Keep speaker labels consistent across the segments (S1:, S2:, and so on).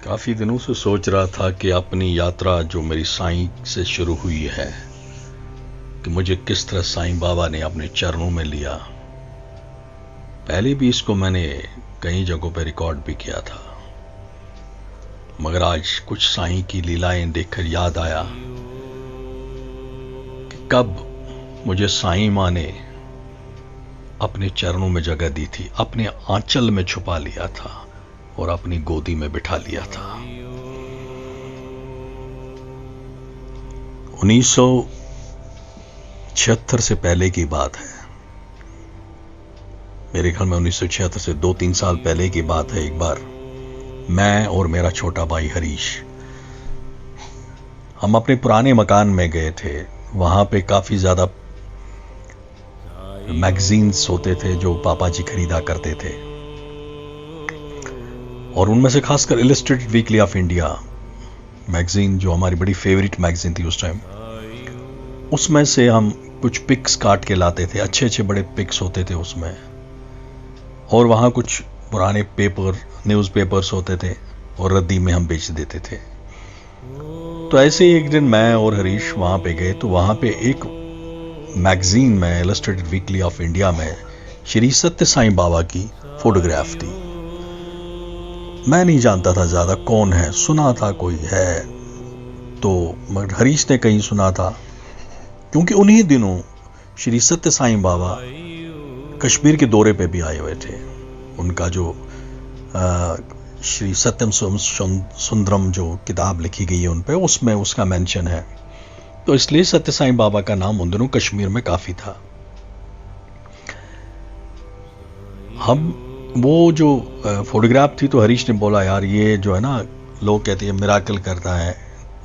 S1: काफ़ी दिनों से सोच रहा था कि अपनी यात्रा जो मेरी साईं से शुरू हुई है कि मुझे किस तरह साईं बाबा ने अपने चरणों में लिया। पहले भी इसको मैंने कई जगहों पर रिकॉर्ड भी किया था, मगर आज कुछ साईं की लीलाएं देखकर याद आया कि कब मुझे साईं माँ ने अपने चरणों में जगह दी थी, अपने आंचल में छुपा लिया था और अपनी गोदी में बिठा लिया था। 1976 से पहले की बात है, मेरे ख्याल में 1976 से 2-3 साल पहले की बात है। एक बार मैं और मेरा छोटा भाई हरीश, हम अपने पुराने मकान में गए थे। वहां पे काफी ज्यादा मैगजीन्स होते थे जो पापा जी खरीदा करते थे, और उनमें से खासकर illustrated weekly off India magazine, जो हमारी बड़ी फेवरेट मैगजीन थी उस टाइम, उसमें से हम कुछ पिक्स काट के लाते थे। अच्छे अच्छे बड़े पिक्स होते थे उसमें, और वहां कुछ पुराने पेपर, न्यूज़पेपर्स होते थे और रद्दी में हम बेच देते थे। तो ऐसे ही एक दिन मैं और हरीश वहां पे गए, तो वहां पे एक मैगजीन में, इलस्ट्रेटेड वीकली ऑफ इंडिया में, श्री सत्य साईं बाबा की फोटोग्राफ थी। मैं नहीं जानता था ज्यादा कौन है, सुना था कोई है तो, मगर हरीश ने कहीं सुना था, क्योंकि उन्हीं दिनों श्री सत्य साईं बाबा कश्मीर के दौरे पे भी आए हुए थे। उनका जो श्री सत्यम सुंदरम जो किताब लिखी गई है उन पे, उसमें उसका मेंशन है। तो इसलिए सत्य साईं बाबा का नाम उन दिनों कश्मीर में काफी था। हम वो जो फोटोग्राफ थी, तो हरीश ने बोला, यार ये जो है ना, लोग कहते हैं मिराकल करता है।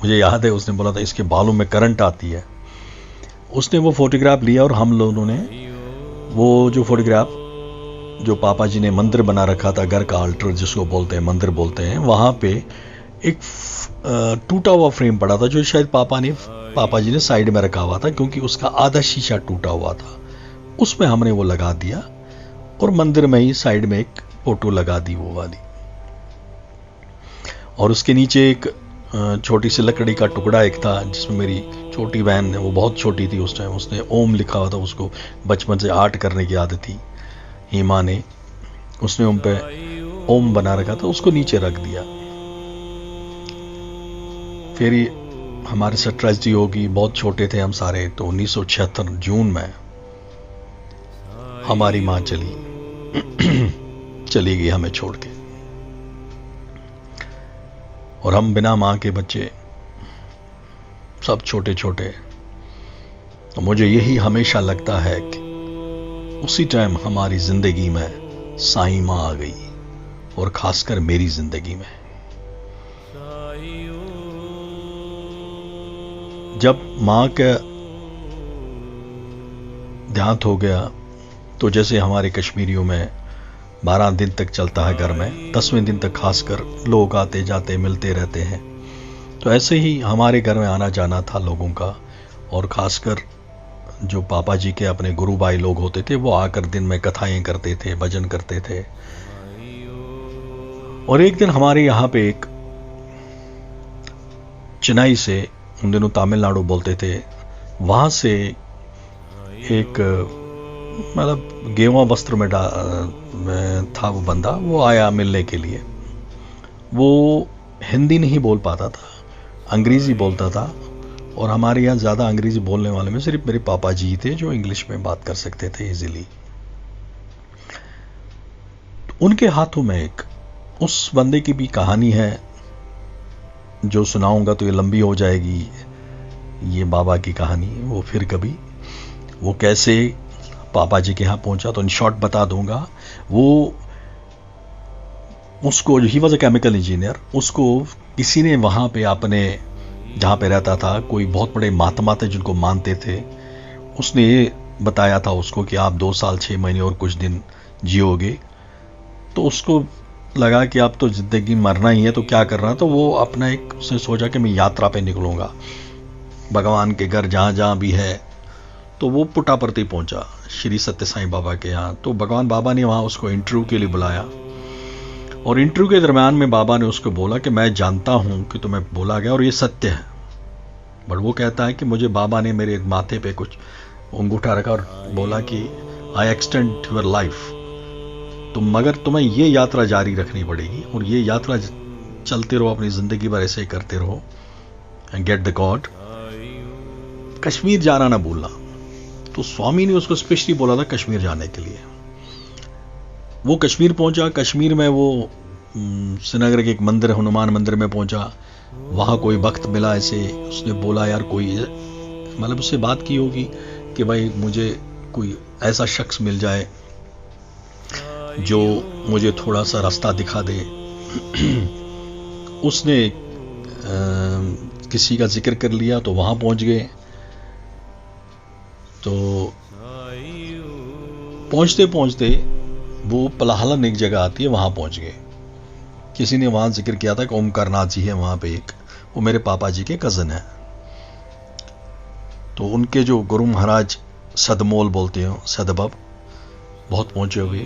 S1: मुझे याद है उसने बोला था इसके बालों में करंट आती है। उसने वो फोटोग्राफ लिया और हम लोगों ने वो जो फोटोग्राफ, जो पापा जी ने मंदिर बना रखा था, घर का अल्टर जिसको बोलते हैं, मंदिर बोलते हैं, वहां पे एक टूटा हुआ फ्रेम पड़ा था जो शायद पापा जी ने साइड में रखा हुआ था, क्योंकि उसका आधा शीशा टूटा हुआ था। उसमें हमने वो लगा दिया और मंदिर में ही साइड में एक फोटो लगा दी वो वाली, और उसके नीचे एक छोटी सी लकड़ी का टुकड़ा एक था, जिसमें मेरी छोटी बहन है, वो बहुत छोटी थी उस टाइम, उसने ओम लिखा हुआ था, उसको बचपन से आर्ट करने की आदत थी हीमा ने, उसने उन पे ओम बना रखा था, उसको नीचे रख दिया। फिर हमारे साथ ट्रेजेडी होगी, बहुत छोटे थे हम सारे। तो 1976 जून में हमारी मां चली गई हमें छोड़ के, और हम बिना मां के बच्चे, सब छोटे छोटे। तो मुझे यही हमेशा लगता है कि उसी टाइम हमारी जिंदगी में साईं मां आ गई, और खासकर मेरी जिंदगी में। जब मां का देहांत हो गया, तो जैसे हमारे कश्मीरियों में 12 दिन तक चलता है घर में, 10वें दिन तक खासकर लोग आते जाते मिलते रहते हैं, तो ऐसे ही हमारे घर में आना जाना था लोगों का। और खासकर जो पापा जी के अपने गुरु भाई लोग होते थे, वो आकर दिन में कथाएं करते थे, भजन करते थे। और एक दिन हमारे यहाँ पे एक चेन्नई से, उन दिनों तमिलनाडु बोलते थे, वहां से एक मतलब गेरुआ वस्त्र में था वो बंदा, वो आया मिलने के लिए। वो हिंदी नहीं बोल पाता था, अंग्रेजी बोलता था, और हमारे यहाँ ज्यादा अंग्रेजी बोलने वाले में सिर्फ मेरे पापा जी थे जो इंग्लिश में बात कर सकते थे इजीली। तो उनके हाथों में एक, उस बंदे की भी कहानी है जो सुनाऊंगा तो ये लंबी हो जाएगी, ये बाबा की कहानी। वो फिर कभी, वो कैसे पापा जी के यहाँ पहुंचा तो इन शॉर्ट बता दूंगा। वो उसको, he was a chemical engineer, उसको किसी ने वहां पे अपने जहां पे रहता था, कोई बहुत बड़े महात्मा थे जिनको मानते थे, उसने ये बताया था उसको कि आप 2 साल 6 महीने और कुछ दिन जियोगे। तो उसको लगा कि अब तो जिंदगी मरना ही है, तो क्या करना। तो वो अपना एक, उसने सोचा कि मैं यात्रा पे निकलूंगा भगवान के घर जहां जहां भी है। तो वो पुट्टापर्थी पहुंचा श्री सत्य साईं बाबा के यहाँ। तो भगवान बाबा ने वहां उसको इंटरव्यू के लिए बुलाया, और इंटरव्यू के दरम्यान में बाबा ने उसको बोला कि मैं जानता हूं कि तुम्हें बोला गया और ये सत्य है, बट वो कहता है कि मुझे बाबा ने मेरे माथे पे कुछ अंगूठा रखा और बोला कि आई एक्सटेंड योर लाइफ, तुम मगर तुम्हें ये यात्रा जारी रखनी पड़ेगी और ये यात्रा चलते रहो, अपनी जिंदगी भर ऐसे ही करते रहो and get the God. Kashmir जाना ना भूलना। तो स्वामी ने उसको स्पेशली बोला था कश्मीर जाने के लिए। वो कश्मीर पहुंचा। कश्मीर में वो श्रीनगर के एक मंदिर, हनुमान मंदिर में पहुंचा। वहां कोई वक्त मिला ऐसे, उसने बोला यार कोई, मतलब उससे बात की होगी कि भाई मुझे कोई ऐसा शख्स मिल जाए जो मुझे थोड़ा सा रास्ता दिखा दे। उसने किसी का जिक्र कर लिया तो वहां पहुंच गए। तो पहुंचते पहुंचते वो पलाहलन एक जगह आती है, वहां पहुंच गए। किसी ने वहां जिक्र किया था कि ओमकारनाथ जी है वहां पे एक, वो मेरे पापा जी के कजन है। तो उनके जो गुरु महाराज सदमोल बोलते हो, सदबब, बहुत पहुंचे हुए।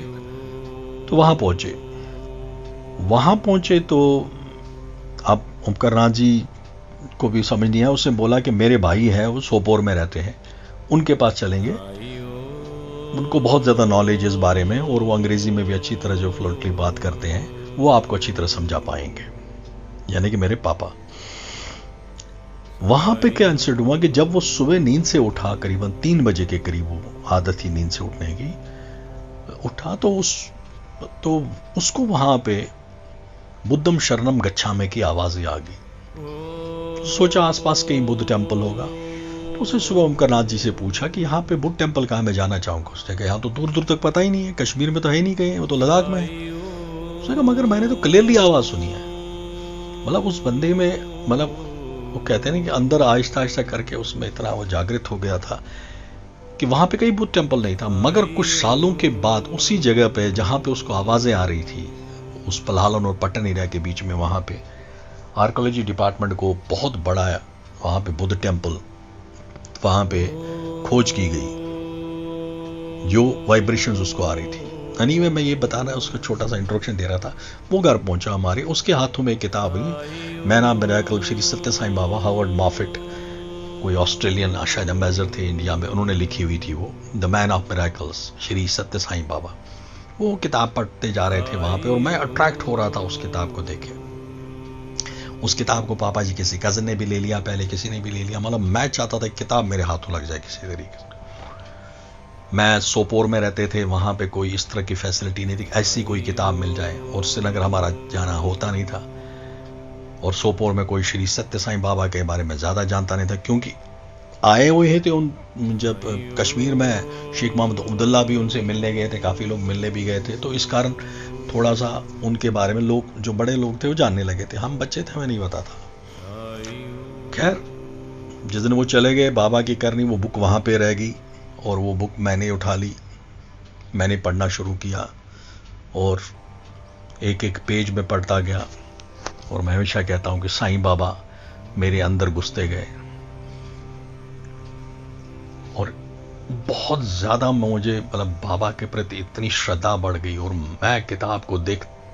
S1: तो वहां पहुंचे तो अब ओमकारनाथ जी को भी समझ नहीं आया। उसने बोला कि मेरे भाई है, वो सोपोर में रहते हैं, उनके पास चलेंगे, उनको बहुत ज्यादा नॉलेज इस बारे में, और वो अंग्रेजी में भी अच्छी तरह जो फ्लुएंटली बात करते हैं, वो आपको अच्छी तरह समझा पाएंगे, यानी कि मेरे पापा। वहां पे क्या इंसिडेंट हुआ कि जब वो सुबह नींद से उठा, करीबन 3 बजे के करीब, वो आदत थी नींद से उठने की, उठा तो उसको वहां पे बुद्धम शरणम गच्छामि की आवाजें आ गई। सोचा आसपास कहीं बुद्ध टेम्पल होगा। तो उसने सुबह ओमकारनाथ जी से पूछा कि यहाँ पे बुद्ध टेम्पल कहाँ, मैं जाना चाहूंगा। उसने कहा यहाँ तो दूर दूर तक पता ही नहीं है, कश्मीर में तो है नहीं कहीं, वो तो लद्दाख में है। उसने कहा मगर मैंने तो क्लियरली आवाज सुनी है। मतलब उस बंदे में, मतलब वो कहते हैं ना कि अंदर आहिस्ता आहिस्ता करके उसमें इतना वो जागृत हो गया था कि वहां पे कहीं बुद्ध टेम्पल नहीं था। मगर कुछ सालों के बाद उसी जगह पे जहां पे उसको आवाजें आ रही थी, उस पलाहलन और पट्टन एरिया के बीच में, वहां पे आर्कोलॉजी डिपार्टमेंट को बहुत बड़ा वहां पे बुद्ध टेम्पल, वहां पे खोज की गई, जो वाइब्रेशंस उसको आ रही थी। एनीवे मैं ये बता रहा, उसको छोटा सा इंट्रोडक्शन दे रहा था। वो घर पहुंचा हमारे, उसके हाथों में एक किताब हुई, मैन ऑफ मिरेकल, श्री सत्य साईं बाबा, हावर्ड मॉफेट, कोई ऑस्ट्रेलियन शायद एम्बेसडर थे इंडिया में, उन्होंने लिखी हुई थी वो, the man of miracles, Shri सत्य साईं बाबा। वो किताब पढ़ते जा रहे थे वहां पे, और मैं अट्रैक्ट हो रहा था उस किताब को देखे। उस किताब को पापा जी किसी कजन ने भी ले लिया, पहले किसी ने भी ले लिया। मतलब मैं चाहता था किताब मेरे हाथों लग जाए किसी तरीके से। मैं सोपोर में रहते थे, वहां पे कोई इस तरह की फैसिलिटी नहीं थी, ऐसी कोई किताब मिल जाए, और श्रीनगर हमारा जाना होता नहीं था, और सोपोर में कोई श्री सत्य साईं बाबा के बारे में ज्यादा जानता नहीं था, क्योंकि आए हुए थे उन, जब कश्मीर में शेख मोहम्मद अब्दुल्ला भी उनसे मिलने गए थे, काफी लोग मिलने भी गए थे, तो इस कारण थोड़ा सा उनके बारे में लोग, जो बड़े लोग थे, वो जानने लगे थे। हम बच्चे थे, हमें नहीं पता था। खैर जिस दिन वो चले गए, बाबा की करनी, वो बुक वहां पे रह गई, और वो बुक मैंने उठा ली, मैंने पढ़ना शुरू किया, और एक एक पेज में पढ़ता गया। और मैं हमेशा कहता हूं कि साईं बाबा मेरे अंदर घुसते गए, और बहुत ज्यादा मुझे, मतलब बाबा के प्रति इतनी श्रद्धा बढ़ गई, और मैं किताब को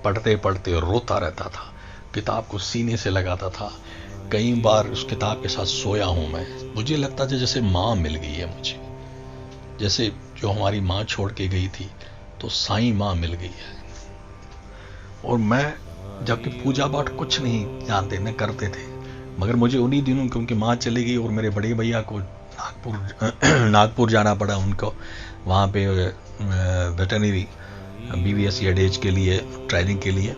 S1: पढ़ते पढ़ते रोता रहता था, किताब को सीने से लगाता था। कई बार उस किताब के साथ सोया हूं मैं। मुझे लगता था जैसे माँ मिल गई है मुझे, जैसे जो हमारी माँ छोड़ के गई थी, तो साईं माँ मिल गई है। और मैं, जबकि पूजा पाठ कुछ नहीं जानते न करते थे, मगर मुझे उन्हीं दिनों, क्योंकि माँ चली गई और मेरे बड़े भैया को नागपुर जाना पड़ा उनको, वहाँ पे वेटरनरी BVS एडेज के लिए, ट्रेनिंग के लिए,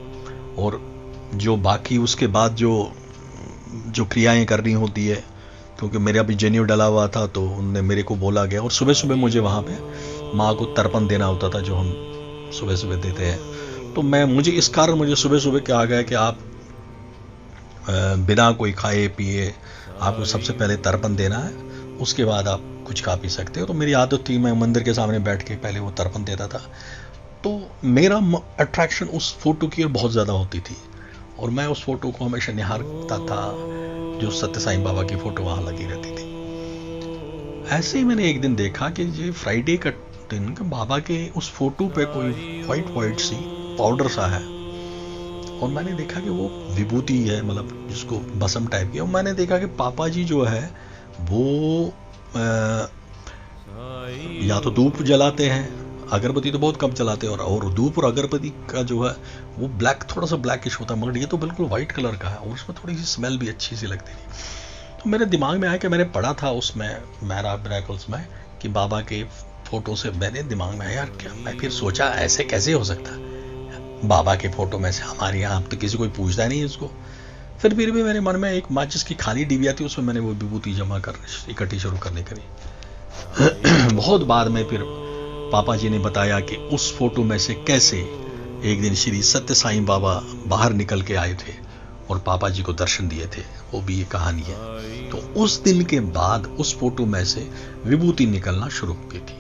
S1: और जो बाकी उसके बाद जो क्रियाएं करनी होती है, क्योंकि मेरा भी जनेऊ डला हुआ था, तो उनने मेरे को बोला गया, और सुबह सुबह मुझे वहाँ पे माँ को तर्पण देना होता था, जो हम सुबह सुबह देते हैं। तो मुझे इस कारण मुझे सुबह सुबह क्या आ गया कि आप बिना कोई खाए पिए आपको सबसे पहले तर्पण देना है, उसके बाद आप कुछ खा पी सकते हो। तो मेरी आदत थी, मैं मंदिर के सामने बैठ के पहले वो तर्पण देता था। तो मेरा अट्रैक्शन उस फोटो की ओर बहुत ज्यादा होती थी, और मैं उस फोटो को हमेशा निहारता था, जो सत्य साईं बाबा की फोटो वहां लगी रहती थी। ऐसे ही मैंने एक दिन देखा कि ये फ्राइडे का दिन, बाबा के उस फोटो पे कोई व्हाइट सी पाउडर सा है, और मैंने देखा कि वो विभूति है, मतलब जिसको भस्म टाइप की, और मैंने देखा कि पापा जी जो है वो या तो धूप जलाते हैं, अगरबत्ती तो बहुत कम जलाते हैं, और धूप और अगरबत्ती का जो है वो ब्लैक, थोड़ा सा ब्लैकिश होता है, मगर ये तो बिल्कुल वाइट कलर का है और उसमें थोड़ी सी स्मेल भी अच्छी सी लगती थी। तो मेरे दिमाग में आया कि मैंने पढ़ा था उसमें मिरेकल्स में कि बाबा के फोटो से, मेरे दिमाग में आया यार क्या, मैं फिर सोचा ऐसे कैसे हो सकता है, बाबा के फोटो में से हमारे यहाँ तो किसी कोई पूछता नहीं इसको। फिर भी मेरे मन में एक माचिस की खाली डिबिया थी, उसमें मैंने वो विभूति जमा कर इकट्ठी शुरू करने करी। बहुत बाद में फिर पापा जी ने बताया कि उस फोटो में से कैसे एक दिन श्री सत्य साईं बाबा बाहर निकल के आए थे और पापा जी को दर्शन दिए थे, वो भी ये कहानी है। तो उस दिन के बाद उस फोटो में से विभूति निकलना शुरू हो गई थी।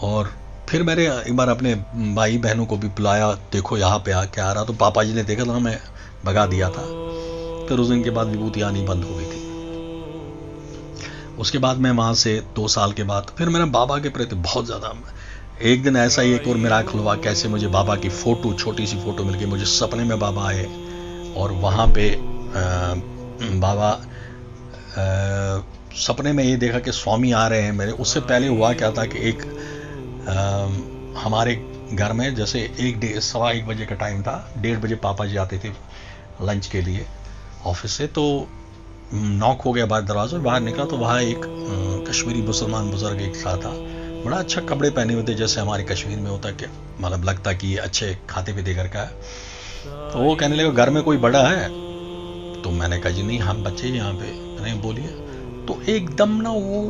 S1: और फिर मैंने एक बार अपने भाई बहनों को भी बुलाया, देखो यहाँ पे आके आ रहा, तो पापा जी ने देखा था, मैं भगा दिया था। फिर उस दिन के बाद विभूति आनी बंद हो गई थी। उसके बाद मैं वहाँ से 2 साल के बाद फिर मेरा बाबा के प्रति बहुत ज़्यादा, एक दिन ऐसा ही एक और मिराकल हुआ, कैसे मुझे बाबा की फ़ोटो, छोटी सी फ़ोटो मिल गई। मुझे सपने में बाबा आए और वहाँ पे बाबा सपने में ये देखा कि स्वामी आ रहे हैं मेरे। उससे पहले हुआ क्या था कि एक हमारे घर में जैसे 1-1:15 बजे का टाइम था, 1:30 बजे पापा जी आते थे लंच के लिए ऑफिस से। तो नॉक हो गया बाहर दरवाजा, बाहर निकला तो वहाँ एक कश्मीरी मुसलमान बुजुर्ग एक साथ था, बड़ा अच्छा कपड़े पहने हुए थे, जैसे हमारे कश्मीर में होता, कि मतलब लगता कि अच्छे खाते पीते घर का है। तो वो कहने लगे घर में कोई बड़ा है? तो मैंने कहा जी नहीं, हम बच्चे यहाँ पे। नहीं, बोलिए। तो एकदम ना वो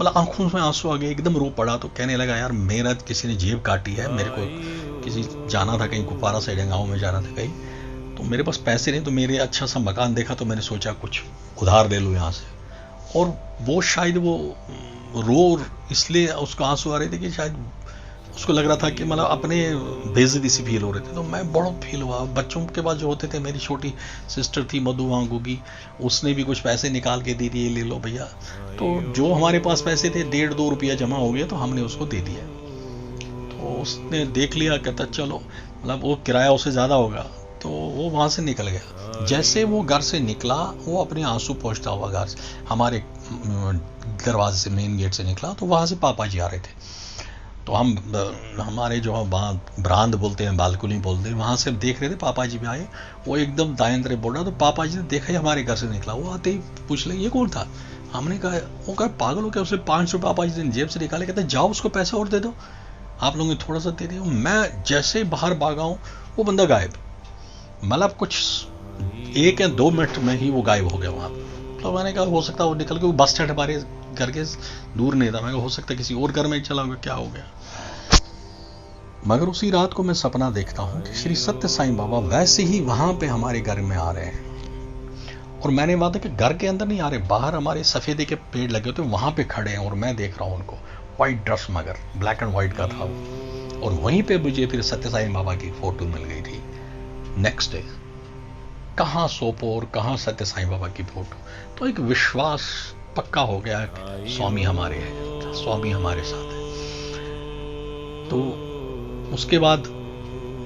S1: मतलब आंखों में आंसू आ गए, एकदम रो पड़ा। तो कहने लगा यार मेरा किसी ने जेब काटी है, मेरे को किसी जाना था कहीं, कुपवारा साइड गाँव में जाना था कहीं, तो मेरे पास पैसे नहीं, तो मेरे अच्छा सा मकान देखा तो मैंने सोचा कुछ उधार ले लूँ यहाँ से। और वो शायद वो रो इसलिए उसको आंसू आ रहे थे कि शायद उसको लग रहा था कि मतलब अपने बेइज्जती सी फील हो रहे थे। तो मैं बहुत फील हुआ। बच्चों के पास जो होते थे, मेरी छोटी सिस्टर थी मधु वांगू की, उसने भी कुछ पैसे निकाल के दे दिए, ले लो भैया। तो जो हमारे पास पैसे थे 1.5-2 रुपया जमा हो गया, तो हमने उसको दे दिया। तो उसने देख लिया, कहता चलो, मतलब वो किराया उससे ज़्यादा होगा, तो वो वहाँ से निकल गया। जैसे वो घर से निकला, वो अपने आंसू पहुँचता हुआ घर से हमारे दरवाजे से, मेन गेट से निकला, तो वहाँ से पापा जी आ रहे थे। तो हम हमारे जो वहाँ बरामदा बोलते हैं, बालकनी बोलते हैं, वहाँ से देख रहे थे पापा जी भी आए। वो एकदम दाएं तरफ बोल रहा, तो पापा जी ने देखा ही हमारे घर से निकला। वो आते ही पूछ ले ये कौन था। हमने कहा, वो कहा पागल हो क्या, उससे 500 पापा जी ने जेब से निकाले, कहते जाओ उसको पैसा और दे दो, आप लोगों ने थोड़ा सा दे दिया। मैं जैसे ही बाहर भागा हूँ, वो बंदा गायब, मतलब कुछ 1 या 2 मिनट में ही वो गायब हो गया वहाँ। तो मैंने कहा हो सकता है वो निकल के, वो बस स्टैंड हमारे घर के दूर नहीं था। मैं कहा हो सकता है किसी और घर में चला होगा, क्या हो गया। मगर उसी रात को मैं सपना देखता हूँ कि श्री सत्य साईं बाबा वैसे ही वहाँ पे हमारे घर में आ रहे हैं। और मैंने बात है कि घर के अंदर नहीं आ रहे, बाहर हमारे सफ़ेदे के पेड़ लगे होते, वहाँ पे खड़े हैं और मैं देख रहा हूँ उनको। वाइट ड्रेस, मगर ब्लैक एंड वाइट का था वो। और वहीं पे मुझे फिर सत्य साईं बाबा की फ़ोटो मिल गई थी। नेक्स्ट डे कहाँ सोपोर, कहाँ सत्य साईं बाबा की फ़ोटो। तो एक विश्वास पक्का हो गया कि स्वामी हमारे हैं, स्वामी हमारे साथ है। तो उसके बाद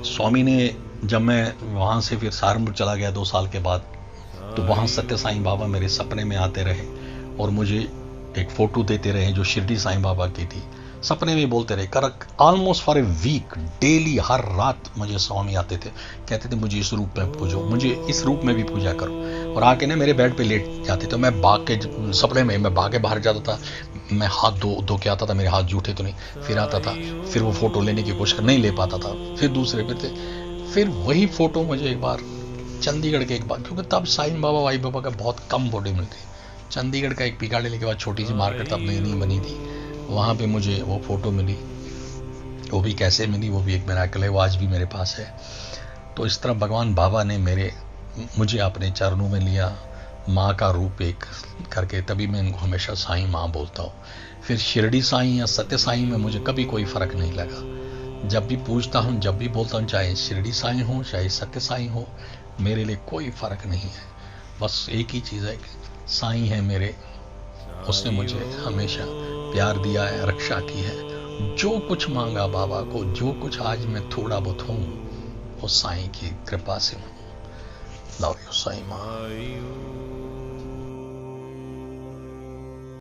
S1: स्वामी ने, जब मैं वहाँ से फिर सहारनपुर चला गया 2 साल के बाद, तो वहाँ सत्य साईं बाबा मेरे सपने में आते रहे और मुझे एक फ़ोटो देते रहे जो शिरडी साईं बाबा की थी। सपने में बोलते रहे, कर almost for a week, daily हर रात मुझे स्वामी आते थे, कहते थे मुझे इस रूप में पूजो, मुझे इस रूप में भी पूजा करो। और आके ना मेरे बेड पे लेट जाते थे। मैं भाग के, सपने में मैं भागे बाहर जाता था, मैं हाथ धो के आता था, मेरे हाथ जूठे तो नहीं, फिर आता था, फिर वो फ़ोटो लेने की कोशिश नहीं ले पाता था, फिर दूसरे पे थे, फिर वही फ़ोटो मुझे एक बार चंडीगढ़ के एक बार, क्योंकि तब साईं बाबा वाई बाबा का बहुत कम फ़ोटो मिलती, चंडीगढ़ का एक पीका लेने के बाद छोटी सी मार्केट तब नई नई बनी थी, वहाँ पे मुझे वो फ़ोटो मिली। वो भी कैसे मिली, वो भी एक मिरेकल है, वो आज भी मेरे पास है। तो इस तरह भगवान बाबा ने मुझे अपने चरणों में लिया, माँ का रूप एक करके, तभी मैं इनको हमेशा साईं माँ बोलता हूँ। फिर शिरडी साईं या सत्य साईं में मुझे कभी कोई फ़र्क नहीं लगा। जब भी पूछता हूँ, जब भी बोलता हूँ, चाहे शिरडी साईं हो चाहे सत्य साईं हो, मेरे लिए कोई फ़र्क नहीं है। बस एक ही चीज़ है कि साईं है मेरे, उसने मुझे हमेशा प्यार दिया है, रक्षा की है। जो कुछ मांगा बाबा को, जो कुछ आज मैं थोड़ा बहुत हूँ, उस साईं की कृपा से हूँ। लव यू साईं माँ।